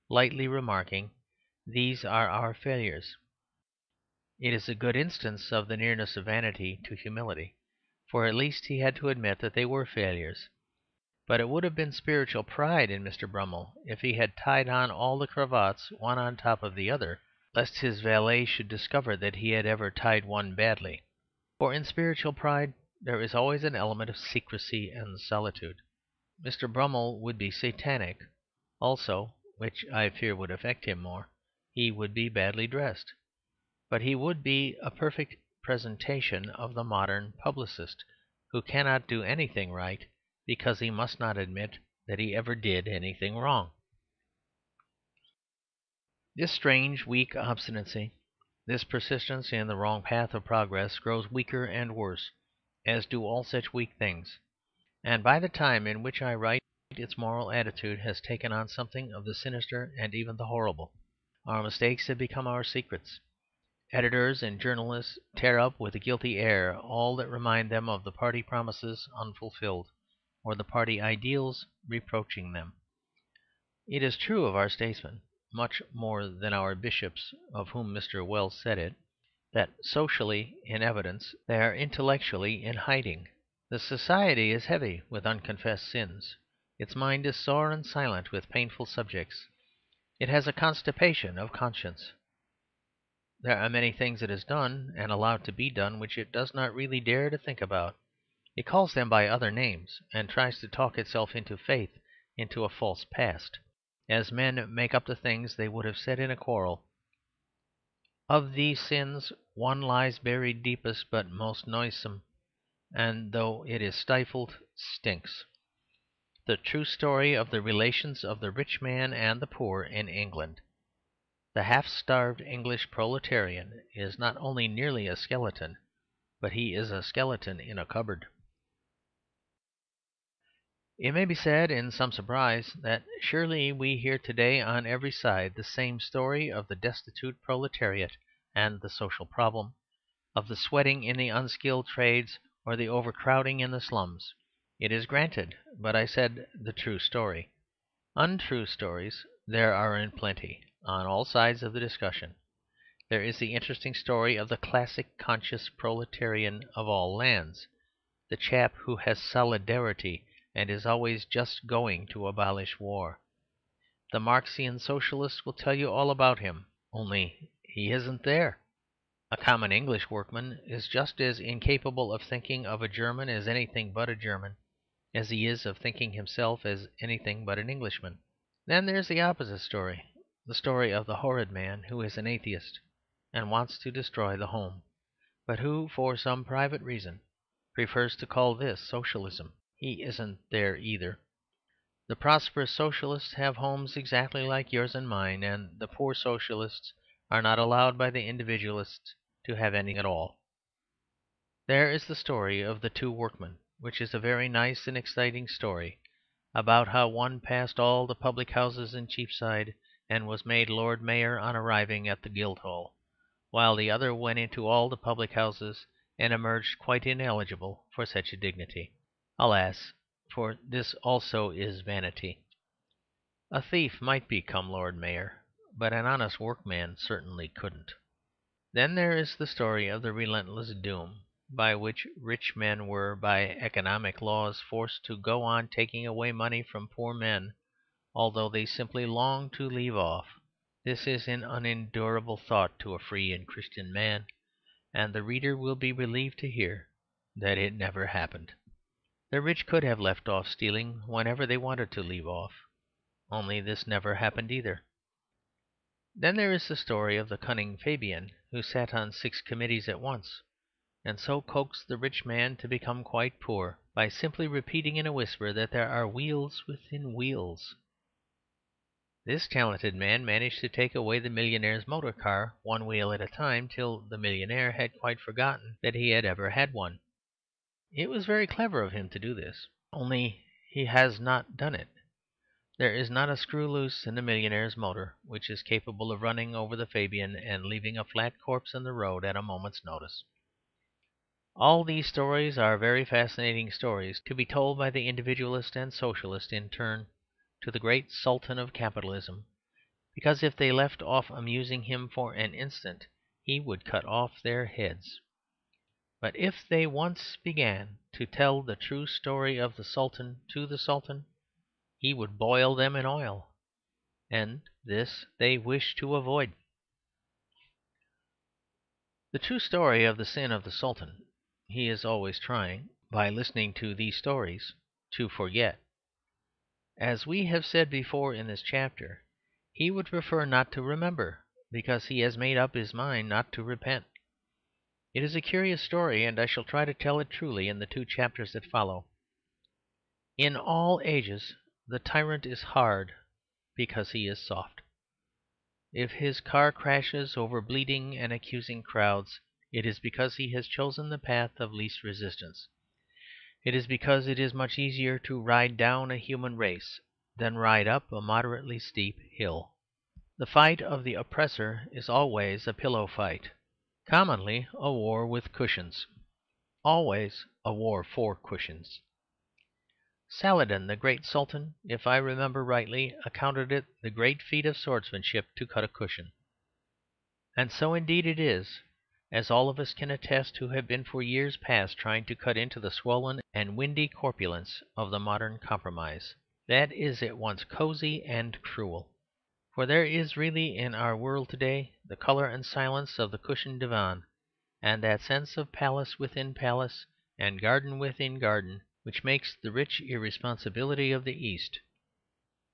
lightly remarking, "These are our failures." It is a good instance of the nearness of vanity to humility, for at least he had to admit that they were failures. But it would have been spiritual pride in Mr. Brummell if he had tied on all the cravats one on top of the other, lest his valet should discover that he had ever tied one badly. For in spiritual pride there is always an element of secrecy and solitude. Mr. Brummell would be satanic. Also, which I fear would affect him more, he would be badly dressed. But he would be a perfect presentation of the modern publicist, who cannot do anything right because he must not admit that he ever did anything wrong. This strange, weak obstinacy, this persistence in the wrong path of progress, grows weaker and worse, as do all such weak things, and by the time in which I write its moral attitude has taken on something of the sinister and even the horrible. Our mistakes have become our secrets. Editors and journalists tear up with a guilty air all that remind them of the party promises unfulfilled, or the party ideals reproaching them. It is true of our statesmen, much more than our bishops, of whom Mr. Wells said it, that socially in evidence they are intellectually in hiding. The society is heavy with unconfessed sins. Its mind is sore and silent with painful subjects. It has a constipation of conscience. There are many things it has done and allowed to be done which it does not really dare to think about. It calls them by other names, and tries to talk itself into faith into a false past, as men make up the things they would have said in a quarrel. Of these sins one lies buried deepest but most noisome, and though it is stifled, stinks. The true story of the relations of the rich man and the poor in England. The half-starved English proletarian is not only nearly a skeleton, but he is a skeleton in a cupboard. It may be said, in some surprise, that surely we hear today on every side the same story of the destitute proletariat and the social problem, of the sweating in the unskilled trades or the overcrowding in the slums. It is granted, but I said the true story. Untrue stories there are in plenty, on all sides of the discussion. There is the interesting story of the classic conscious proletarian of all lands, the chap who has solidarity and is always just going to abolish war. The Marxian socialist will tell you all about him, only he isn't there. A common English workman is just as incapable of thinking of a German as anything but a German, as he is of thinking himself as anything but an Englishman. Then there's the opposite story, the story of the horrid man who is an atheist and wants to destroy the home, but who, for some private reason, prefers to call this socialism. He isn't there either. The prosperous socialists have homes exactly like yours and mine, and the poor socialists are not allowed by the individualists to have any at all. There is the story of the two workmen, which is a very nice and exciting story, about how one passed all the public houses in Cheapside and was made Lord Mayor on arriving at the Guildhall, while the other went into all the public houses and emerged quite ineligible for such a dignity. Alas, for this also is vanity. A thief might become Lord Mayor, but an honest workman certainly couldn't. Then there is the story of the relentless doom by which rich men were, by economic laws, forced to go on taking away money from poor men, although they simply longed to leave off. This is an unendurable thought to a free and Christian man, and the reader will be relieved to hear that it never happened. The rich could have left off stealing whenever they wanted to leave off, only this never happened either. Then there is the story of the cunning Fabian, who sat on 6 committees at once, and so coaxed the rich man to become quite poor, by simply repeating in a whisper that there are wheels within wheels. This talented man managed to take away the millionaire's motor car, one wheel at a time, till the millionaire had quite forgotten that he had ever had one. It was very clever of him to do this, only he has not done it. There is not a screw loose in the millionaire's motor which is capable of running over the Fabian and leaving a flat corpse in the road at a moment's notice. All these stories are very fascinating stories to be told by the individualist and socialist in turn to the great Sultan of capitalism, because if they left off amusing him for an instant he would cut off their heads. But if they once began to tell the true story of the Sultan to the Sultan, he would boil them in oil, and this they wished to avoid. The true story of the sin of the Sultan he is always trying, by listening to these stories, to forget. As we have said before in this chapter, he would prefer not to remember, because he has made up his mind not to repent. It is a curious story, and I shall try to tell it truly in the 2 chapters that follow. In all ages the tyrant is hard because he is soft. If his car crashes over bleating and accusing crowds, it is because he has chosen the path of least resistance. It is because it is much easier to ride down a human race than ride up a moderately steep hill. The fight of the oppressor is always a pillow fight, commonly a war with cushions, always a war for cushions. Saladin, the great Sultan, if I remember rightly, accounted it the great feat of swordsmanship to cut a cushion. And so indeed it is, as all of us can attest who have been for years past trying to cut into the swollen and windy corpulence of the modern compromise. That is at once cosy and cruel. For there is really in our world today the colour and silence of the cushioned divan, and that sense of palace within palace and garden within garden which makes the rich irresponsibility of the East.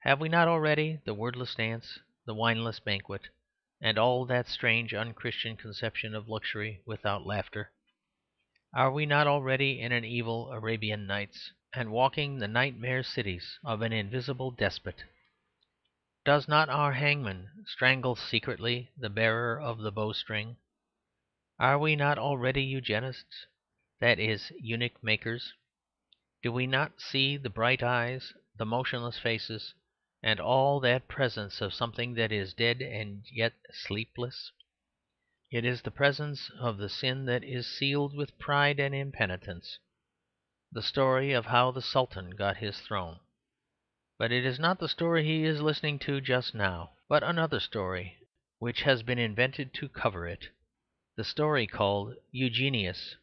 Have we not already the wordless dance, the wineless banquet, and all that strange unchristian conception of luxury without laughter? Are we not already in an evil Arabian Nights, and walking the nightmare cities of an invisible despot? Does not our hangman strangle secretly the bearer of the bowstring? Are we not already Eugenists, that is, eunuch makers? Do we not see the bright eyes, the motionless faces, and all that presence of something that is dead and yet sleepless? It is the presence of the sin that is sealed with pride and impenitence, the story of how the Sultan got his throne. But it is not the story he is listening to just now, but another story which has been invented to cover it, the story called Eugenics,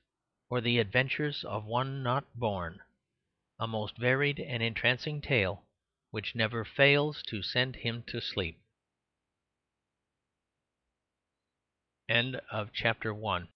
or the Adventures of One Not Born, a most varied and entrancing tale which never fails to send him to sleep. End of chapter 1.